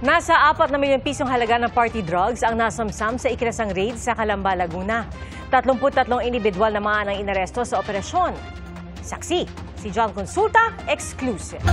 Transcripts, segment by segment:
Nasa 4 na milyong pisong halaga ng party drugs ang nasamsam sa ikinasang raid sa Calamba, Laguna. 33 individual naman ang inaresto sa operasyon. Saksi, si John Consulta, exclusive.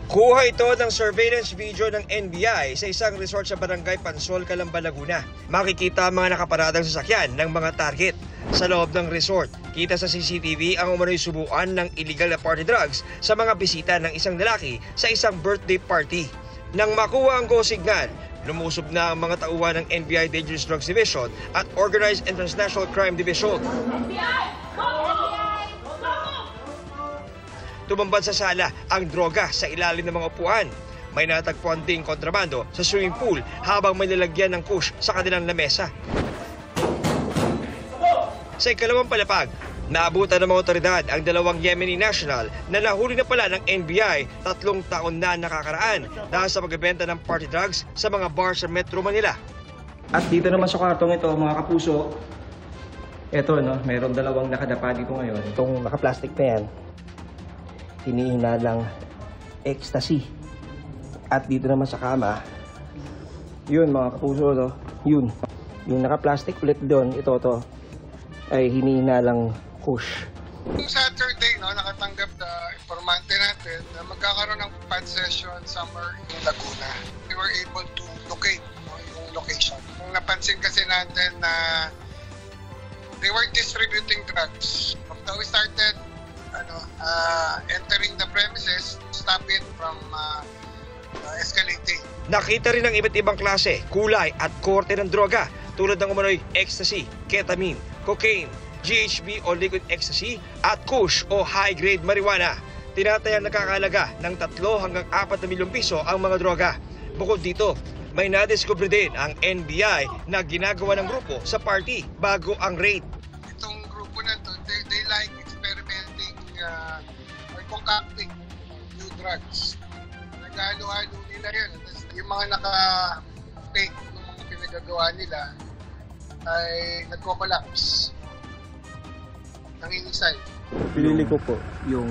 Kuha ito ng surveillance video ng NBI sa isang resort sa Barangay Pansol, Calamba, Laguna. Makikita ang mga nakaparadang sasakyan ng mga target. Sa loob ng resort, kita sa CCTV ang umano'y subuan ng illegal na party drugs sa mga bisita ng isang lalaki sa isang birthday party. Nang makuha ang go signal, lumusob na ang mga tauhan ng NBI Dangerous Drugs Division at Organized and Transnational Crime Division. Tumambad sa sala ang droga sa ilalim ng mga upuan. May natagpuan ding kontrabando sa swimming pool habang may lalagyan ng kush sa kanilang lamesa. Sa ikalawang palapag, naabutan ng mga otoridad ang dalawang Yemeni national na nahuli na pala ng NBI 3 taon na nakakaraan dahil sa pagbebenta ng party drugs sa mga bar sa Metro Manila. At dito naman sa kwartong ito, mga kapuso, ito, mayroong dalawang nakadapa dito ngayon. Itong naka-plastic na yan, hinihinalang ecstasy. At dito naman sa kama, yun mga kapuso, yun. Yung naka-plastic ulit doon, ito, ay hinihinalang kush. Noong Saturday, nakatanggap na informante natin na magkakaroon ng pad session somewhere in Laguna. We were able to locate yung location. Nung napansin kasi natin na they were distributing drugs. After we started entering the premises, stop it from escalating. Nakita rin ang iba't ibang klase, kulay at korte ng droga tulad ng umano'y ecstasy, ketamine, cocaine, GHB o liquid ecstasy at kush o high-grade marijuana. Tinatayang nakakalaga ng 3 hanggang 4 na milyong piso ang mga droga. Bukod dito, may nadiskubre din ang NBI na ginagawa ng grupo sa party bago ang raid. Itong grupo na to, they like experimenting or concocting new drugs. Naghalo-halo nila yan. Yung mga naka-fake ng mga pinagagawa nila ay nagko-collapse. Nangingisay. Pinili ko po yung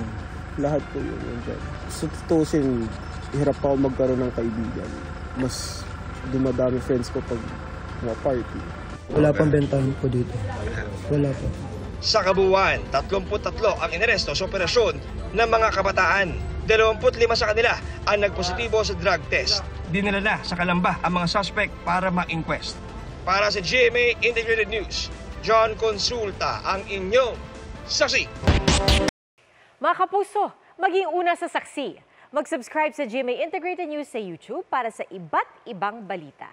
lahat po yun. So, tutusin, hirap ako magkaroon ng kaibigan. Mas dumadami friends ko pag mga party. Wala pang bentahan po dito. Wala po. Sa kabuuan, 33 ang inaresto sa operasyon ng mga kabataan. 25 sa kanila ang nagpositibo sa drug test. Dinala na sa Calamba ang mga suspect para ma-inquest. Para sa GMA Integrated News, John Consulta ang inyong saksi. Mga kapuso, maging una sa saksi. Mag-subscribe sa GMA Integrated News sa YouTube para sa iba't ibang balita.